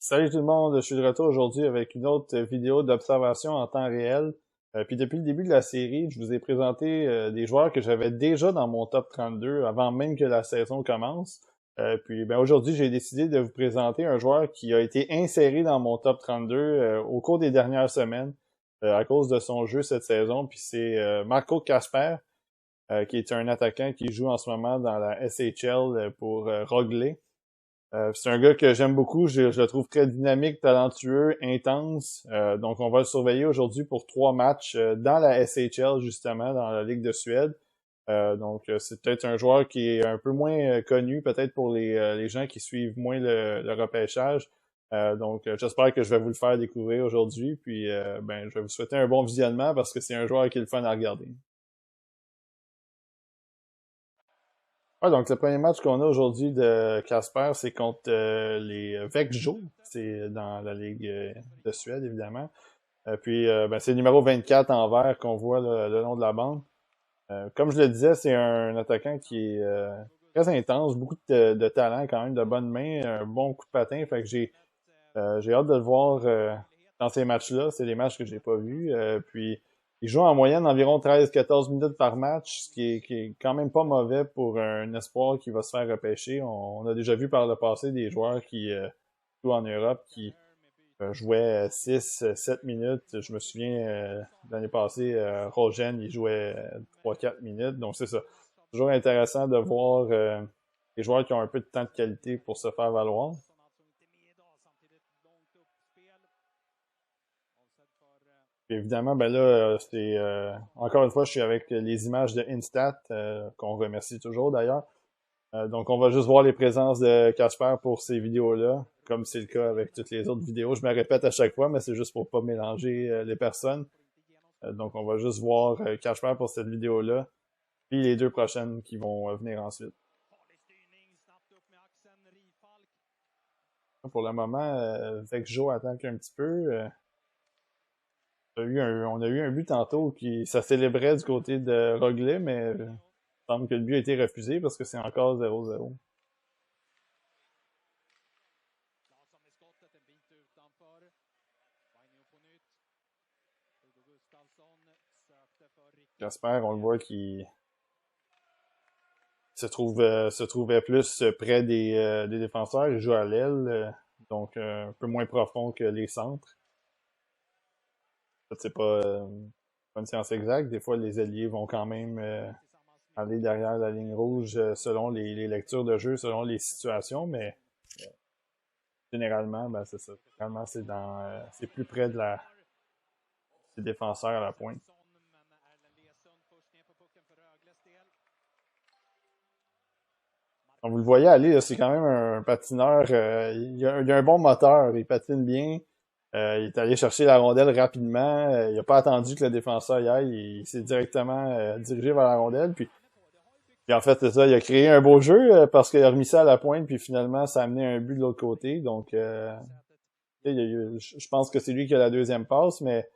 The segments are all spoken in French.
Salut tout le monde, je suis de retour aujourd'hui avec une autre vidéo d'observation en temps réel. Puis depuis le début de la série, je vous ai présenté des joueurs que j'avais déjà dans mon top 32 avant même que la saison commence. Puis ben aujourd'hui, j'ai décidé de vous présenter un joueur qui a été inséré dans mon top 32 au cours des dernières semaines à cause de son jeu cette saison. Puis c'est Marco Casper, qui est un attaquant qui joue en ce moment dans la SHL pour Rögle. C'est un gars que j'aime beaucoup, je le trouve très dynamique, talentueux, intense. Donc on va le surveiller aujourd'hui pour 3 matchs dans la SHL, justement, dans la Ligue de Suède. Donc c'est peut-être un joueur qui est un peu moins connu, peut-être pour les gens qui suivent moins le repêchage. Donc j'espère que je vais vous le faire découvrir aujourd'hui. Puis ben je vais vous souhaiter un bon visionnement parce que c'est un joueur qui est le fun à regarder. Ouais, donc le premier match qu'on a aujourd'hui de Casper, c'est contre les Växjö. C'est dans la Ligue de Suède, évidemment. Puis ben, c'est le numéro 24 en vert qu'on voit le long de la bande. Comme je le disais, c'est un attaquant qui est très intense, beaucoup de talent quand même, de bonnes mains, un bon coup de patin. Fait que j'ai hâte de le voir dans ces matchs-là. C'est des matchs que j'ai pas vus. Puis il joue en moyenne environ 13-14 minutes par match, ce qui est quand même pas mauvais pour un espoir qui va se faire repêcher. On a déjà vu par le passé des joueurs qui jouent en Europe qui jouaient 6-7 minutes. Je me souviens l'année passée, Rogen, il jouait 3-4 minutes. Donc c'est ça. Toujours intéressant de voir les joueurs qui ont un peu de temps de qualité pour se faire valoir. Puis évidemment, ben là, c'est encore une fois, je suis avec les images de Instat, qu'on remercie toujours d'ailleurs. Donc, on va juste voir les présences de Casper pour ces vidéos-là, comme c'est le cas avec toutes les autres vidéos. Je me répète à chaque fois, mais c'est juste pour pas mélanger les personnes. Donc, on va juste voir Casper pour cette vidéo-là, puis les deux prochaines qui vont venir ensuite. Pour le moment, Vexjo attaque un petit peu. On a eu un but tantôt qui ça célébrait du côté de Rögle, mais il semble que le but a été refusé parce que c'est encore 0-0. Casper, on le voit qui se trouvait plus près des défenseurs. Il joue à l'aile, donc un peu moins profond que les centres. En fait, c'est pas une science exacte. Des fois, les ailiers vont quand même aller derrière la ligne rouge selon les lectures de jeu, selon les situations, mais généralement, ben, c'est ça. Généralement, c'est plus près des défenseurs à la pointe. Donc, vous le voyez aller, là, c'est quand même un patineur. Il a un bon moteur, il patine bien. Il est allé chercher la rondelle rapidement. Il n'a pas attendu que le défenseur y aille. Il s'est directement dirigé vers la rondelle. Puis en fait, c'est ça, il a créé un beau jeu parce qu'il a remis ça à la pointe. Puis finalement, ça a amené un but de l'autre côté. Donc, je pense que c'est lui qui a la deuxième passe, mais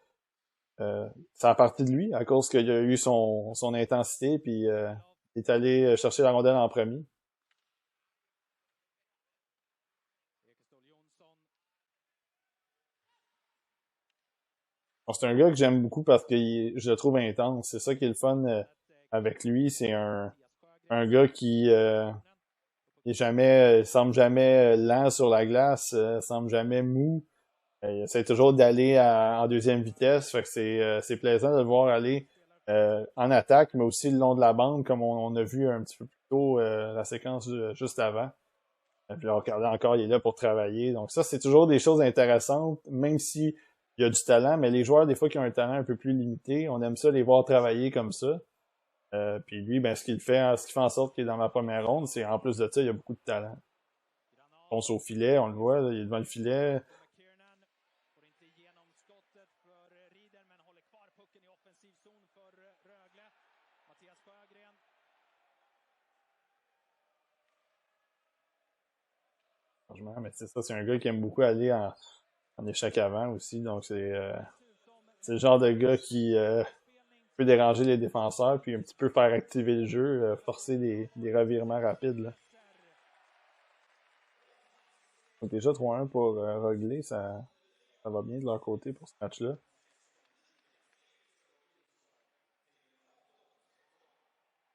ça a parti de lui à cause qu'il a eu son intensité. Puis il est allé chercher la rondelle en premier. Bon, c'est un gars que j'aime beaucoup parce que je le trouve intense. C'est ça qui est le fun avec lui. C'est un gars qui semble jamais lent sur la glace, semble jamais mou. Il essaie toujours d'aller en deuxième vitesse. Fait que c'est plaisant de le voir aller en attaque, mais aussi le long de la bande, comme on a vu un petit peu plus tôt la séquence juste avant. Et puis là, regardez encore, il est là pour travailler. Donc ça, c'est toujours des choses intéressantes, même si il y a du talent, mais les joueurs, des fois, qui ont un talent un peu plus limité, on aime ça les voir travailler comme ça. Puis lui, ben, ce qui fait en sorte qu'il est dans ma première ronde, c'est en plus de ça, il a beaucoup de talent. On pense au filet, on le voit, là, il est devant le filet. Franchement, mais c'est ça, c'est un gars qui aime beaucoup aller en échec avant aussi. Donc c'est le genre de gars qui peut déranger les défenseurs, puis un petit peu faire activer le jeu, forcer des revirements rapides, là. Donc déjà 3-1 pour Rögle, ça va bien de leur côté pour ce match-là.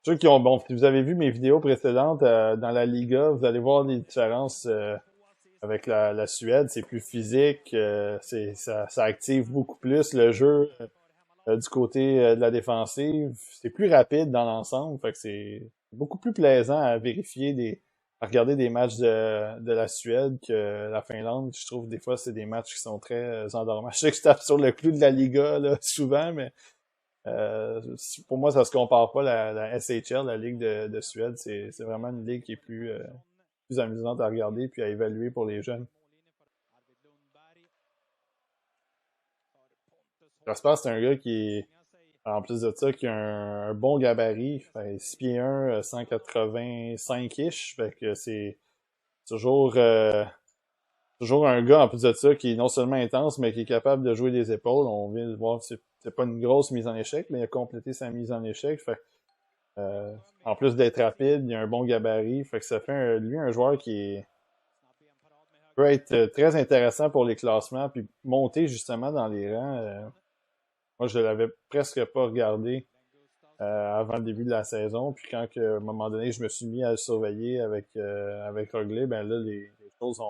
Ceux qui ont, bon, si vous avez vu mes vidéos précédentes dans la Liga, vous allez voir les différences avec la Suède. C'est plus physique, ça active beaucoup plus le jeu du côté de la défensive. C'est plus rapide dans l'ensemble, fait que c'est beaucoup plus plaisant à vérifier à regarder des matchs de la Suède que la Finlande. Je trouve des fois c'est des matchs qui sont très endormants. Je sais que je tape sur le clou de la Liga là, souvent, mais pour moi, ça se compare pas la SHL, la Ligue de Suède. C'est vraiment une ligue qui est plus amusante à regarder puis à évaluer pour les jeunes. Jasper, c'est un gars qui est, en plus de ça, qui a un bon gabarit. Fait 6 pieds 1, 185-ish. Fait que c'est toujours, toujours un gars, en plus de ça, qui est non seulement intense, mais qui est capable de jouer des épaules. On vient de voir, c'est pas une grosse mise en échec, mais il a complété sa mise en échec. Fait Euh, en plus d'être rapide, il a un bon gabarit. Fait que ça fait lui un joueur peut être très intéressant pour les classements, puis monter justement dans les rangs. Moi, je l'avais presque pas regardé avant le début de la saison. Puis quand à un moment donné, je me suis mis à le surveiller avec Rögle, ben là, les choses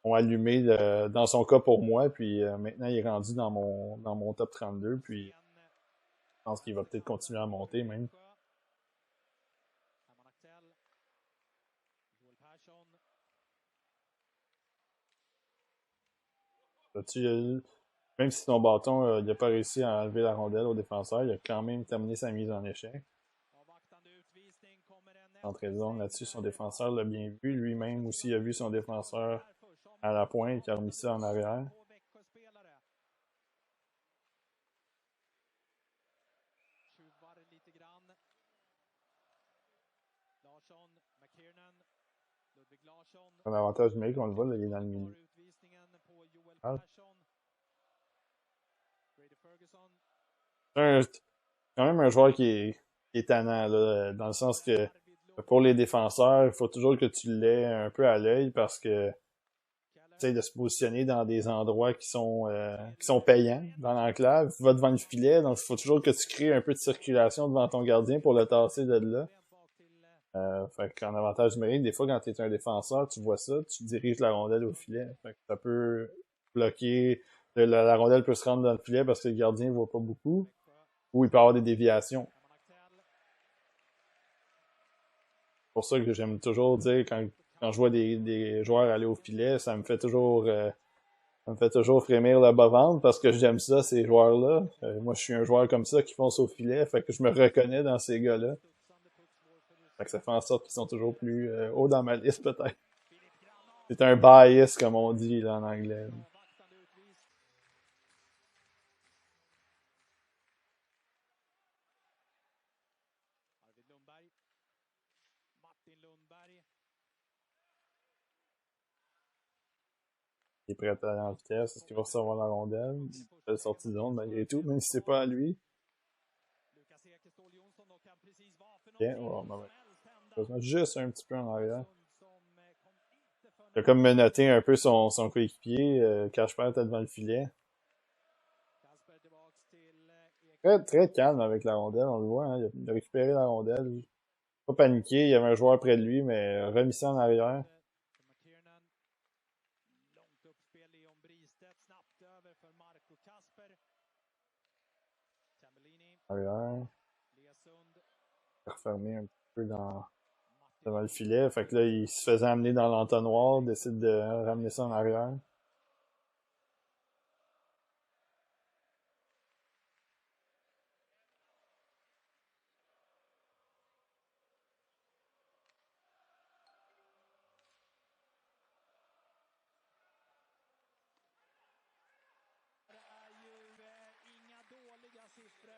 ont allumé dans son cas pour moi. Puis maintenant, il est rendu dans mon top 32. Puis je pense qu'il va peut-être continuer à monter même. Même si son bâton, il n'a pas réussi à enlever la rondelle au défenseur, il a quand même terminé sa mise en échec. Entrée de zone là-dessus, son défenseur l'a bien vu. Lui-même aussi a vu son défenseur à la pointe, qui a remis ça en arrière. Un avantage numérique, on le voit, là, il est dans le milieu. Ah. C'est quand même un joueur qui est tannant, là, dans le sens que pour les défenseurs, il faut toujours que tu l'aies un peu à l'œil parce que de se positionner dans des endroits qui sont payants dans l'enclave. Il va devant le filet, donc il faut toujours que tu crées un peu de circulation devant ton gardien pour le tasser de là. Fait qu'en avantage numérique, des fois, quand tu es un défenseur, tu vois ça, tu diriges la rondelle au filet. Fait que ça peut bloquer. La rondelle peut se rendre dans le filet parce que le gardien ne voit pas beaucoup. Ou il peut avoir des déviations. C'est pour ça que j'aime toujours dire quand je vois des joueurs aller au filet, ça me fait toujours frémir le bas-ventre parce que j'aime ça, ces joueurs-là. Moi, je suis un joueur comme ça qui fonce au filet, fait que je me reconnais dans ces gars-là. Fait que ça fait en sorte qu'ils sont toujours plus hauts dans ma liste, peut-être. C'est un bias, comme on dit là, en anglais. Il est prêt à aller en vitesse. Est-ce qu'il va recevoir la rondelle? Belle sortie de zone malgré tout, même si c'est pas à lui. Bien, oh, ben, juste un petit peu en arrière. Il a comme menotté un peu son coéquipier. Kasper était devant le filet. Très, très calme avec la rondelle, on le voit. Hein, il a récupéré la rondelle. Pas paniqué, il y avait un joueur près de lui, mais remis ça en arrière. Arrière. Refermé un petit peu devant le filet. Fait que là, il se faisait amener dans l'entonnoir, décide de ramener ça en arrière.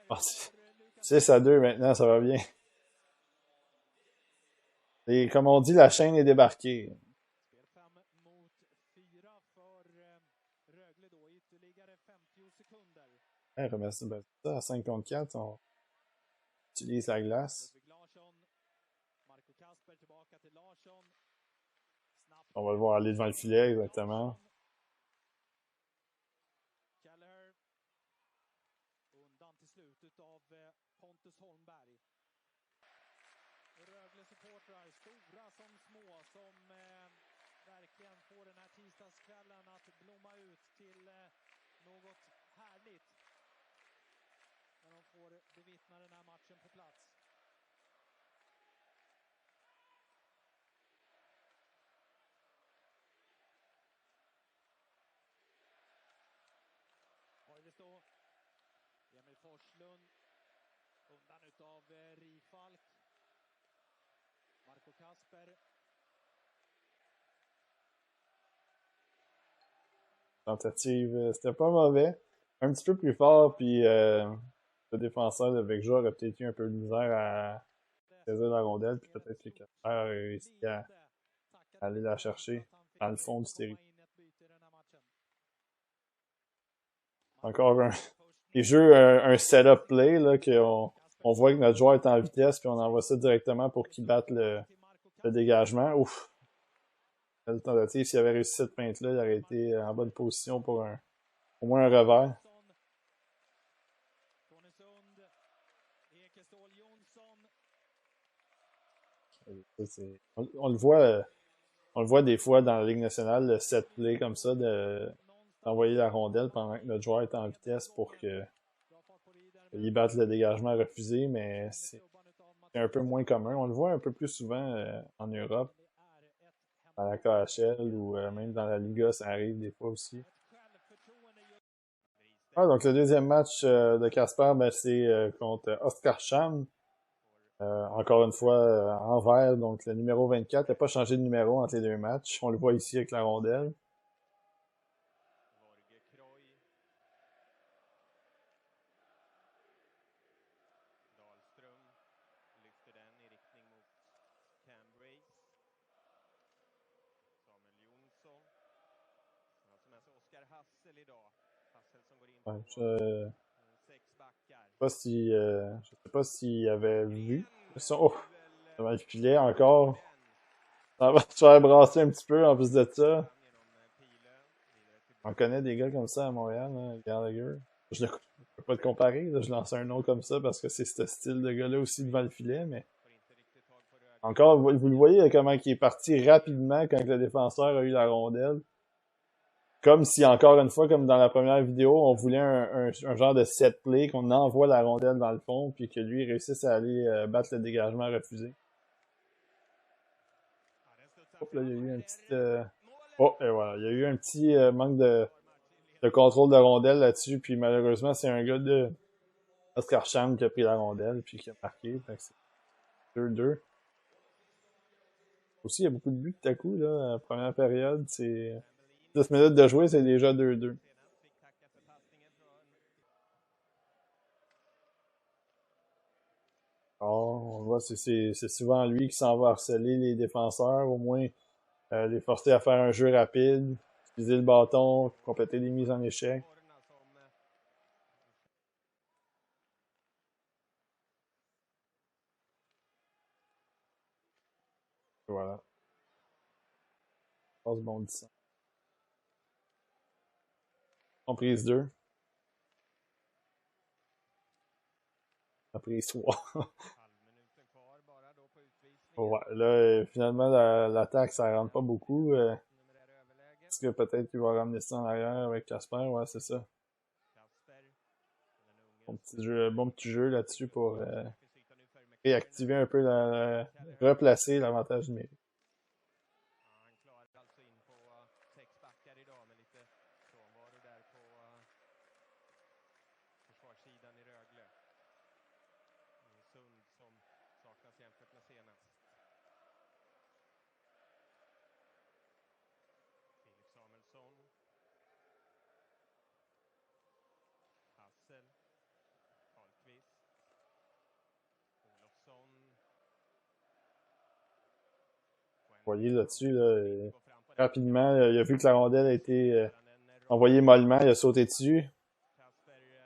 Ah, 6-2 maintenant, ça va bien. Et comme on dit, la chaîne est débarquée. Hey, remercie, ben, ça, à 5 contre 4, on utilise la glace. On va le voir aller devant le filet, exactement. Rögle-supportrar, stora som små, som verkligen får den här tisdagskvällen att blomma ut till något härligt. När de får bevittna den här matchen på plats. Oivisto, Emil Forslund, undan utav Rifalk. Marco Kasper. Tentative, c'était pas mauvais. Un petit peu plus fort, puis le défenseur de Vecja aurait peut-être eu un peu de misère à saisir la rondelle, puis peut-être que Casper a réussi à aller la chercher dans le fond du territoire. Encore des jeux, un setup play, là, on voit que notre joueur est en vitesse, puis on envoie ça directement pour qu'il batte le dégagement. Ouf! Belle tentative. S'il avait réussi cette feinte-là, il aurait été en bonne position pour au moins un revers. On le voit des fois dans la Ligue nationale, le set play comme ça, d'envoyer la rondelle pendant que notre joueur est en vitesse pour qu'il batte le dégagement refusé, mais c'est un peu moins commun. On le voit un peu plus souvent en Europe, dans la KHL ou même dans la Liga, ça arrive des fois aussi. Ah, donc le deuxième match de Casper, ben, c'est contre Oskarshamn. Encore une fois, en vert, donc le numéro 24. Il n'a pas changé de numéro entre les deux matchs. On le voit ici avec la rondelle. Ouais, je sais pas s'il avait vu. Oh, devant le filet encore. Ça va se faire brasser un petit peu en plus de ça. On connaît des gars comme ça à Montréal, hein, Gallagher. Je ne peux pas te comparer, là, je lance un nom comme ça parce que c'est ce style de gars-là aussi devant le filet, mais encore, vous le voyez comment il est parti rapidement quand le défenseur a eu la rondelle. Comme si, encore une fois, comme dans la première vidéo, on voulait un genre de set play, qu'on envoie la rondelle dans le fond, puis que lui réussisse à aller battre le dégagement refusé. Hop, là, il y a eu un petit... Oh, et voilà, il y a eu un petit manque de contrôle de rondelle là-dessus, puis malheureusement, c'est un gars de Oskarshamn qui a pris la rondelle, puis qui a marqué, fait que c'est 2-2. Aussi, il y a beaucoup de buts tout à coup, là, la première période, c'est 10 minutes de jouer, c'est déjà 2-2. Oh, on voit, c'est souvent lui qui s'en va harceler les défenseurs, au moins les forcer à faire un jeu rapide, utiliser le bâton, compléter les mises en échec. Voilà. Passe bondissant. En prise 2. En prise 3. Ouais, là, finalement, l'attaque, ça rentre pas beaucoup. Est-ce que peut-être qu'il va ramener ça en arrière avec Casper? Ouais, c'est ça. Bon petit jeu là-dessus pour réactiver un peu replacer l'avantage numérique. Vous voyez là-dessus, là, rapidement, il a vu que la rondelle a été envoyée mollement, il a sauté dessus.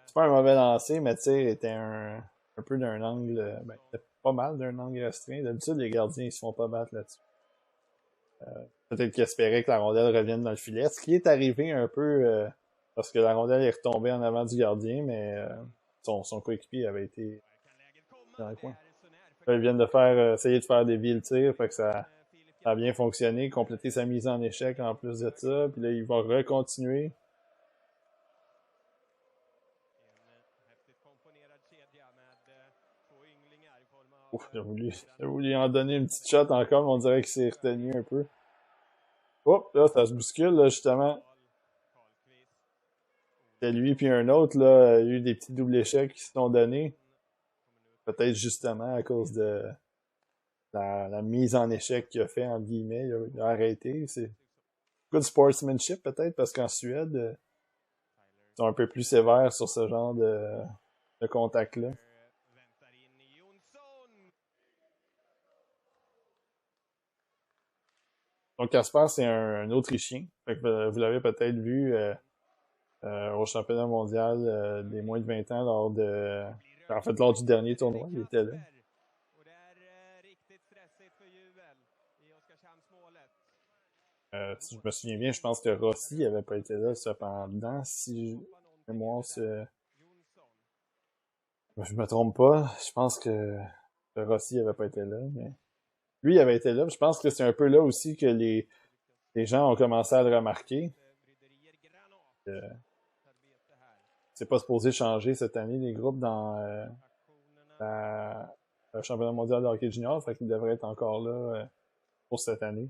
C'est pas un mauvais lancer, mais le tir était un peu d'un angle, ben, c'était pas mal d'un angle restreint. D'habitude, les gardiens, ils se font pas battre là-dessus. Peut-être qu'il espérait que la rondelle revienne dans le filet, ce qui est arrivé un peu parce que la rondelle est retombée en avant du gardien, mais son coéquipier avait été dans le coin. Là, ils viennent de faire essayer de faire des villes tirs, fait que ça a bien fonctionné, compléter sa mise en échec en plus de ça, puis là il va recontinuer. Ouf, j'ai voulu en donner une petite shot encore, mais on dirait qu'il s'est retenu un peu. Hop, là, ça se bouscule, là, justement. C'est lui puis un autre, là, il y a eu des petits doubles échecs qui se sont donnés. Peut-être justement à cause de la mise en échec qu'il a fait, entre guillemets. Il a arrêté. C'est good sportsmanship, peut-être, parce qu'en Suède, ils sont un peu plus sévères sur ce genre de contact-là. Donc, Casper, c'est un Autrichien. Fait que, vous l'avez peut-être vu au championnat mondial des moins de 20 ans lors de... En fait, lors du dernier tournoi, il était là. Si je me souviens bien, je pense que Rossi n'avait pas été là cependant. Si mémoire je me trompe pas, je pense que Rossi n'avait pas été là, mais lui il avait été là. Je pense que c'est un peu là aussi que les gens ont commencé à le remarquer. C'est pas supposé changer cette année les groupes dans le championnat mondial de hockey junior, fait qu'il devrait être encore là pour cette année.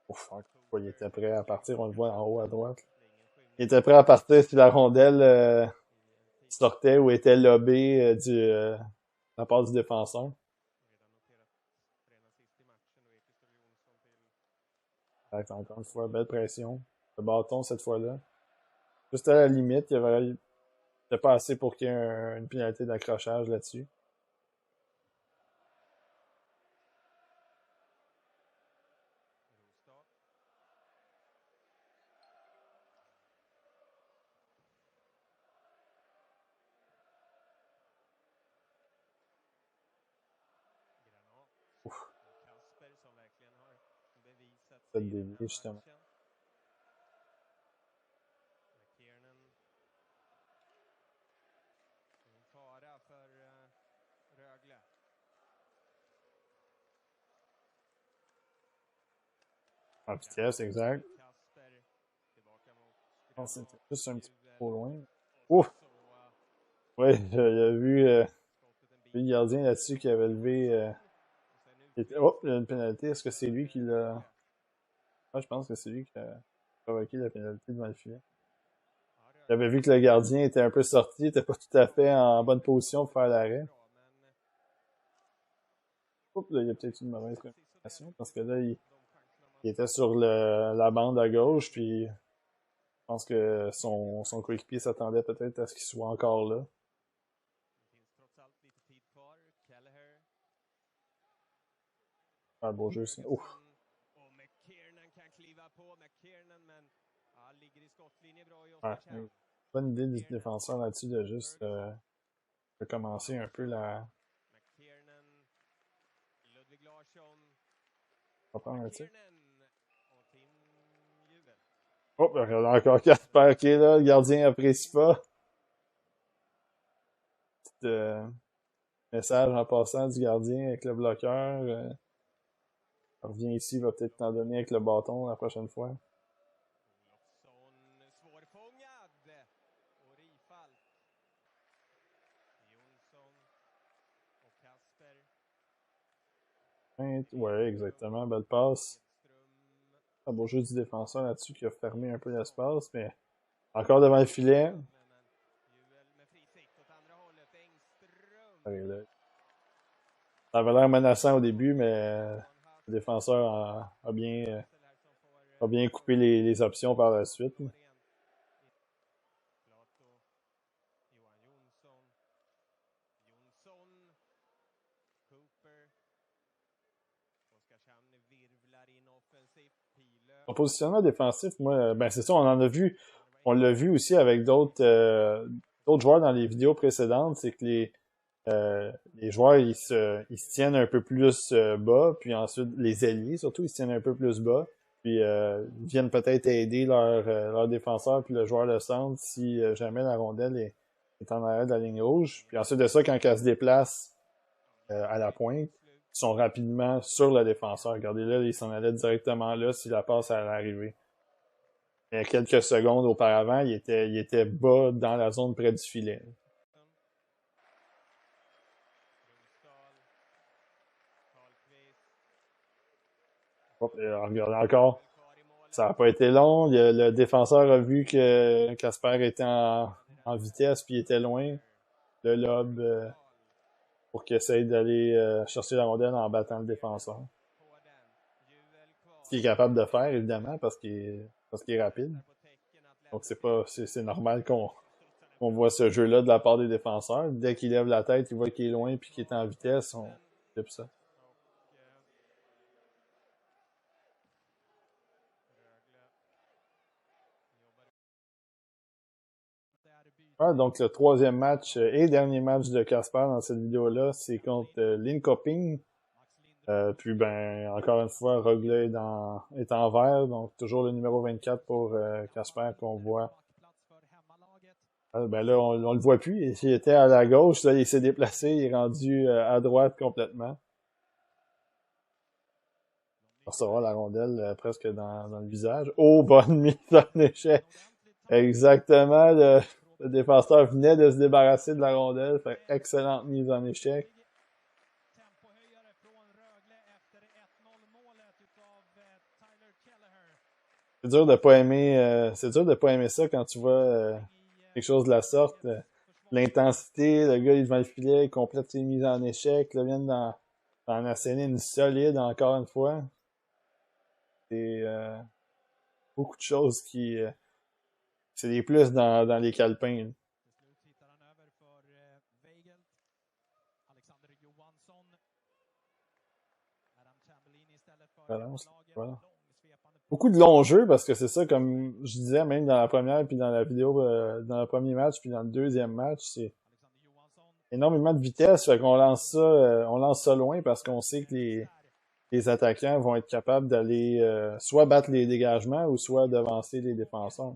Ouf, il était prêt à partir, on le voit en haut à droite. Il était prêt à partir si la rondelle sortait ou était lobée de la part du défenseur. Fait que encore une fois, belle pression. Le bâton cette fois-là. Juste à la limite, il y avait pas assez pour qu'il y ait une pénalité d'accrochage là-dessus. Ouf, cette dévié justement. En vitesse, exact. Je pense que c'était juste un petit peu trop loin. Ouf! Ouais, il a vu le gardien là-dessus qui avait levé. Oh, il y a une pénalité. Est-ce que c'est lui qui l'a. Ah, je pense que c'est lui qui a provoqué la pénalité devant le filet. J'avais vu que le gardien était un peu sorti, était pas tout à fait en bonne position pour faire l'arrêt. Oups, là, il y a peut-être une mauvaise communication parce que là, il était sur la bande à gauche, puis je pense que son coéquipier s'attendait peut-être à ce qu'il soit encore là. Un beau jeu, ça. Ouf. Ouais, bonne idée du défenseur là-dessus de juste de commencer un peu la. On va prendre un tir. Oh, regarde encore Casper qui est là, le gardien apprécie pas. Petit message en passant du gardien avec le bloqueur. Revient ici, il va peut-être t'en donner avec le bâton la prochaine fois. Ouais, exactement, belle passe. Un beau jeu du défenseur là-dessus qui a fermé un peu l'espace, mais encore devant le filet. Ça avait l'air menaçant au début, mais le défenseur a bien coupé les options par la suite. Son positionnement défensif, moi, ben c'est ça, on en a vu on l'a vu aussi avec d'autres joueurs dans les vidéos précédentes, c'est que les joueurs ils se tiennent un peu plus bas, puis ensuite les ailiers surtout ils se tiennent un peu plus bas, puis ils viennent peut-être aider leur défenseur puis le joueur de centre si jamais la rondelle est en arrière de la ligne rouge. Puis ensuite de ça, quand elle se déplace à la pointe, ils sont rapidement sur le défenseur. Regardez là, ils s'en allaient directement là si la passe allait arriver. Mais quelques secondes auparavant, il était bas dans la zone près du filet. Hop, regardez encore. Ça n'a pas été long. Le défenseur a vu que Casper était en vitesse puis il était loin. Le lob pour qu'il essaye d'aller chercher la rondelle en battant le défenseur. Ce qu'il est capable de faire, évidemment, parce qu'il est rapide. Donc c'est normal qu'on voit ce jeu-là de la part des défenseurs. Dès qu'il lève la tête, il voit qu'il est loin puis qu'il est en vitesse, on clip ça. Ah, donc le troisième match et dernier match de Casper dans cette vidéo-là, c'est contre Linköping. Puis ben encore une fois, Rögle est en vert, donc toujours le numéro 24 pour Casper qu'on voit. Ben là, on le voit plus. Il était à la gauche, là, il s'est déplacé, il est rendu à droite complètement. On recevoir la rondelle presque dans le visage. Oh, bonne mise en échec! Exactement, le défenseur venait de se débarrasser de la rondelle. Fait excellente mise en échec. C'est dur de pas aimer, c'est dur de pas aimer ça quand tu vois quelque chose de la sorte. L'intensité, le gars il est devant le filet, il complète ses mises en échec, là vient d'en asséner une solide encore une fois. C'est beaucoup de choses c'est des plus dans les calepins. Voilà. Beaucoup de longs jeux parce que c'est ça, comme je disais, même dans la première, puis dans la vidéo, dans le premier match, puis dans le deuxième match, c'est énormément de vitesse. Fait qu'on on lance ça loin parce qu'on sait que les attaquants vont être capables d'aller soit battre les dégagements ou soit devancer les défenseurs.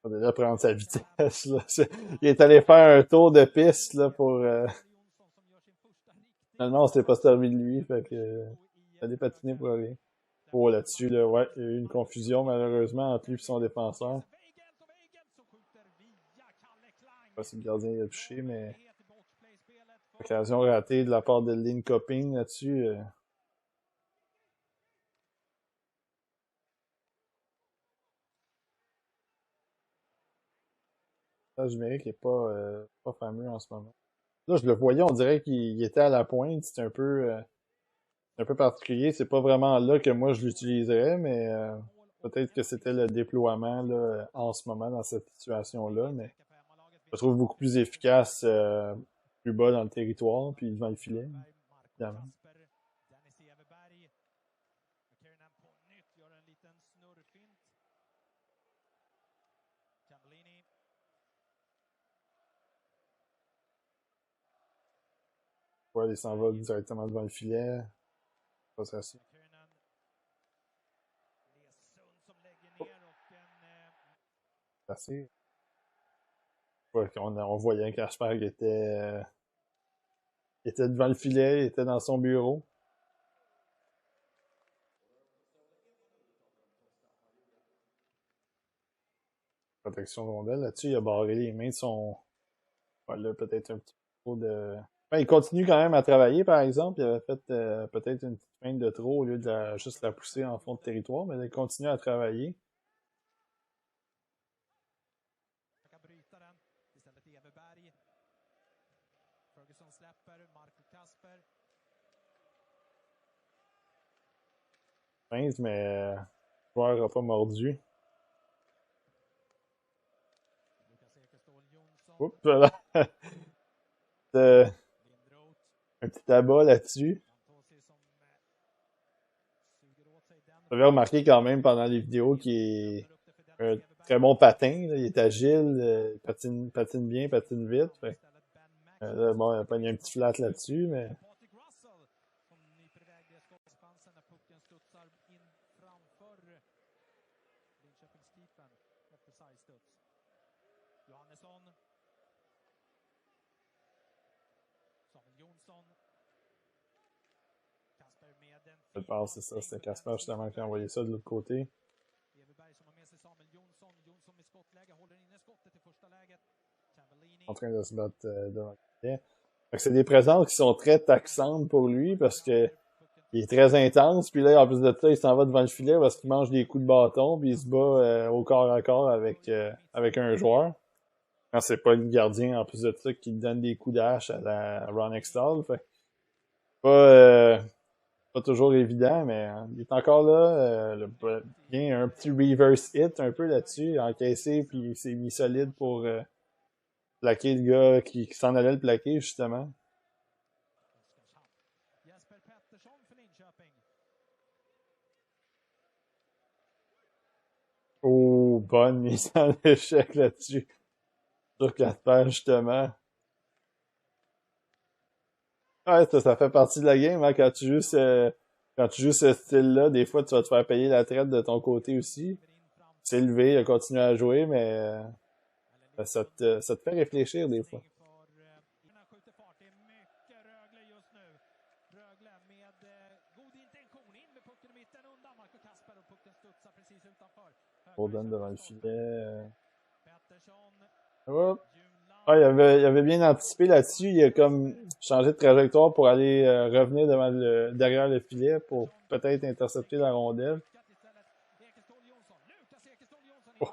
On va déjà prendre sa vitesse. Là. Il est allé faire un tour de piste là, pour... Finalement, on s'est pas servi de lui. Fait que, il allait patiner pour rien. Oh, là-dessus, là, ouais, il y a eu une confusion malheureusement entre lui et son défenseur. Je sais pas si le gardien a touché, mais occasion ratée de la part de Linköping là-dessus. Le numérique est pas fameux en ce moment. Là, je le voyais, on dirait qu'il était à la pointe. C'est un peu particulier. C'est pas vraiment là que moi je l'utiliserais, mais peut-être que c'était le déploiement là, en ce moment dans cette situation-là. Mais je le trouve beaucoup plus efficace plus bas dans le territoire, puis devant le filet, évidemment. Ouais, il s'en va directement devant le filet. Pas ça. Assez. Ouais, on voyait qu'Ashberg était devant le filet, il était dans son bureau. Protection de rondelle. Là-dessus, il a barré les mains de son. Voilà, peut-être un petit peu de. Ben, il continue quand même à travailler, par exemple. Il avait fait peut-être une petite feinte de trop au lieu de juste la pousser en fond de territoire, mais il continue à travailler. Feinte, mais le joueur n'a pas mordu. Oups, là. un petit tabac là-dessus. J'avais remarqué quand même pendant les vidéos qu'il est un très bon patin. Là. Il est agile, patine bien, patine vite. Fait. Là, bon, il a pas un petit flat là-dessus, mais. Je pense que c'est ça, c'était Casper justement qui a envoyé ça de l'autre côté. En train de se battre devant le filet. C'est des présences qui sont très taxantes pour lui parce que il est très intense, puis là, en plus de ça, il s'en va devant le filet parce qu'il mange des coups de bâton, puis il se bat au corps à corps avec un joueur. Quand c'est pas le gardien, en plus de ça, qui donne des coups d'hache à la Ron Extall. Fait pas toujours évident, mais il est encore là. Bien un petit reverse hit un peu là-dessus, encaissé, puis il s'est mis solide pour plaquer le gars qui s'en allait le plaquer, justement. Oh, bonne mise en échec là-dessus. Sur Casper, justement. Ouais, ça fait partie de la game, hein, quand tu joues ce style-là, des fois, tu vas te faire payer la traite de ton côté aussi. C'est levé, il a continué à jouer, mais ça te fait réfléchir des fois. Boden devant le filet. Hop. Ah, il avait bien anticipé là-dessus. Il a comme changé de trajectoire pour aller revenir derrière le filet pour peut-être intercepter la rondelle. Oh.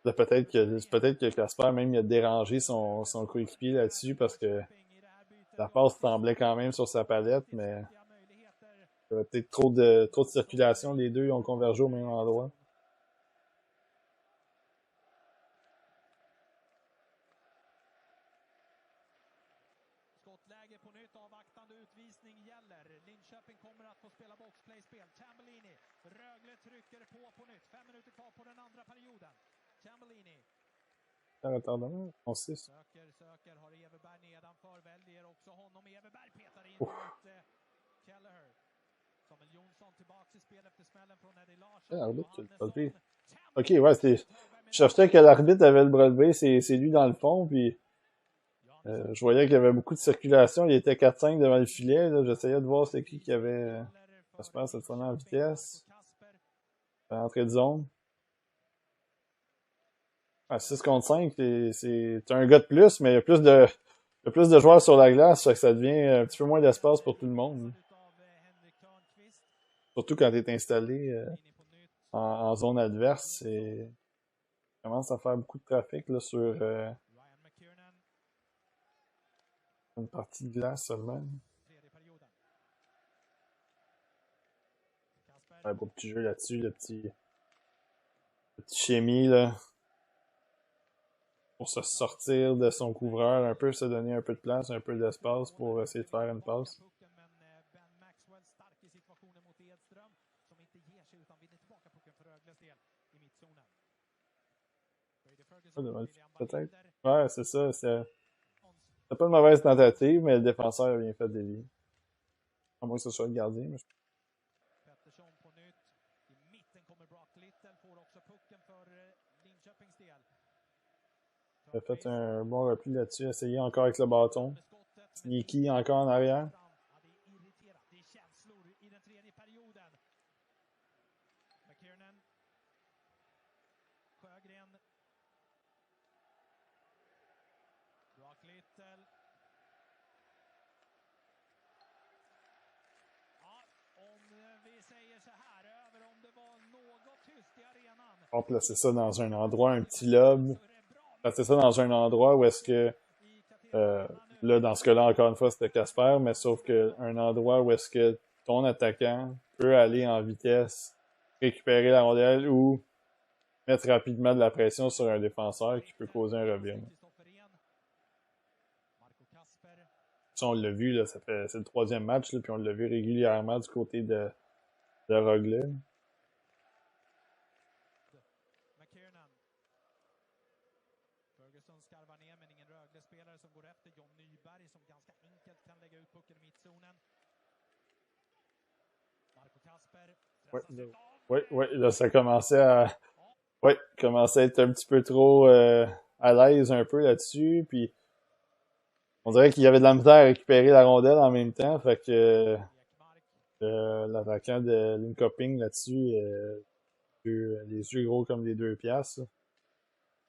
Là, peut-être que Casper même il a dérangé son coéquipier là-dessus parce que la passe semblait quand même sur sa palette, mais il y avait peut-être trop de circulation. Les deux ont convergé au même endroit. Un retardement, on sait ça. Ok, ouais, je cherchais que l'arbitre avait le bras levé, c'est lui dans le fond, puis je voyais qu'il y avait beaucoup de circulation, il était 4-5 devant le filet, j'essayais de voir c'est qui avait, j'espère cette fois en vitesse, entrée de zone. À 6 contre 5, c'est un gars de plus, mais il y a plus de joueurs sur la glace, fait que ça devient un petit peu moins d'espace pour tout le monde. Surtout quand tu es installé en zone adverse, ça commence à faire beaucoup de trafic là, sur une partie de glace seulement. Un beau petit jeu là-dessus, le petit chimie là, pour se sortir de son couvreur un peu, se donner un peu de place, un peu d'espace pour essayer de faire une passe. Peut-être. Ouais, c'est ça. C'est pas une mauvaise tentative, mais le défenseur a bien fait dévier. À moins que ce soit le gardien. Mais il a fait un bon repli là-dessus. Essayé encore avec le bâton. Sneaky encore en arrière. On placer ça dans un endroit, un petit lobe. Placer ça dans un endroit où est-ce que là, dans ce cas-là, encore une fois, c'était Casper, mais sauf que un endroit où est-ce que ton attaquant peut aller en vitesse, récupérer la rondelle ou mettre rapidement de la pression sur un défenseur qui peut causer un revirement. Ça, on l'a vu, là, c'est le 3e match, là, puis on l'a vu régulièrement du côté de Rögle. McKiernan. Ferguson skarvar ner, men ingen Rögle-spelare som går efter. John Nyberg som ganska enkelt kan lägga ut pucken i mittzonen. Marco Kasper. Ouais, là, ça commençait à... Ouais, commençait à être un petit peu trop à l'aise un peu là-dessus, puis on dirait qu'il y avait de la misère à récupérer la rondelle en même temps, fait que l'attaquant de Linköping là-dessus, les yeux gros comme des 2 piastres.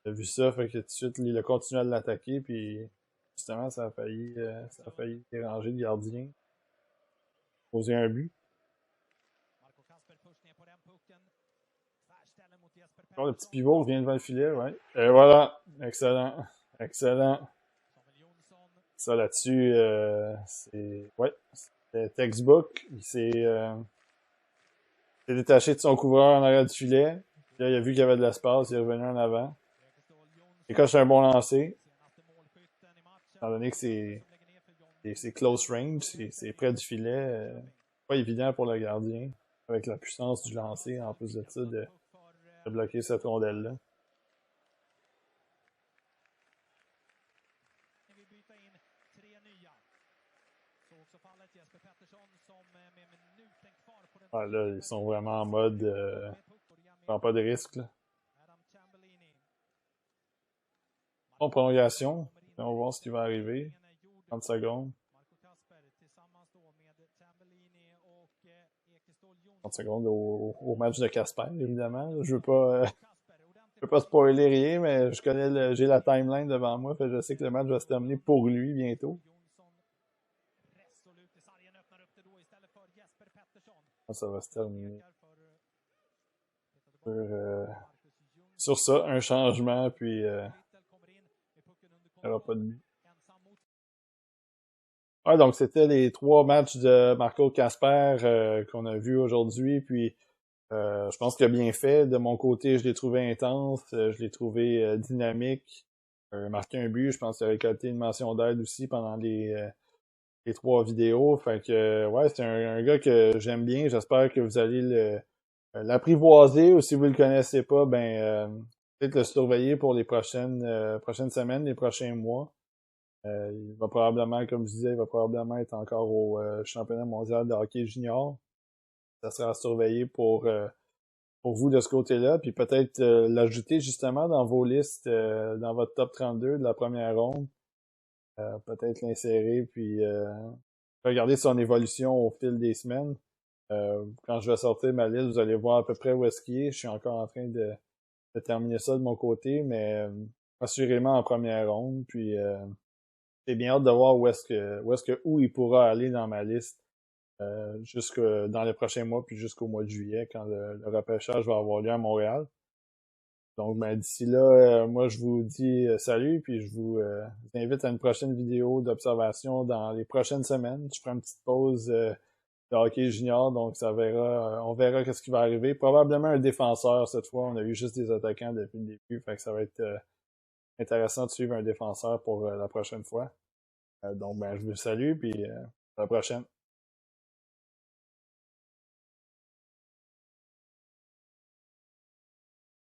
Il a vu ça, fait que tout de suite, il a continué à l'attaquer, puis justement, ça a failli déranger le gardien. Poser un but. Oh, le petit pivot vient devant le filet, ouais. Et voilà, excellent, excellent. Ça là-dessus, c'est textbook. Il s'est détaché de son couvreur en arrière du filet. Puis là, il a vu qu'il y avait de l'espace, il est revenu en avant. Et quand c'est un bon lancer, étant donné que c'est close range, c'est près du filet, pas évident pour le gardien, avec la puissance du lancer, en plus de ça, de bloquer cette rondelle-là. Ah, là, ils sont vraiment en mode prends pas de risque, là. En prolongation, on va voir ce qui va arriver. 30 secondes. 30 secondes au match de Casper, évidemment. Je veux pas spoiler rien, mais j'ai la timeline devant moi, fait que je sais que le match va se terminer pour lui bientôt. Ça va se terminer sur ça, un changement, puis il n'y aura pas de but. Ouais, donc c'était les 3 matchs de Marco Kasper qu'on a vus aujourd'hui, puis je pense qu'il a bien fait. De mon côté, je l'ai trouvé intense, je l'ai trouvé dynamique, marqué un but, je pense qu'il a récolté une mention d'aide aussi pendant les 3 vidéos. Fait que ouais, c'est un gars que j'aime bien. J'espère que vous allez l'apprivoiser, ou si vous le connaissez pas, peut-être le surveiller pour les prochaines semaines, les prochains mois. Il va probablement, comme je disais, il va probablement être encore au championnat mondial de hockey junior. Ça sera à surveiller pour vous de ce côté-là, puis peut-être l'ajouter justement dans vos listes, dans votre top 32 de la première ronde. Peut-être l'insérer, puis regarder son évolution au fil des semaines. Quand je vais sortir ma liste, vous allez voir à peu près où est-ce qu'il est. Je suis encore en train de terminer ça de mon côté, mais assurément en première ronde. Puis j'ai bien hâte de voir où il pourra aller dans ma liste jusque dans les prochains mois, puis jusqu'au mois de juillet, quand le repêchage va avoir lieu à Montréal. Donc, d'ici là, moi, je vous dis salut, puis je vous invite à une prochaine vidéo d'observation dans les prochaines semaines. Je ferai une petite pause de hockey junior, donc on verra qu'est-ce qui va arriver. Probablement un défenseur cette fois. On a eu juste des attaquants depuis le début, fait que ça va être intéressant de suivre un défenseur pour la prochaine fois. Donc, je vous salue, puis à la prochaine.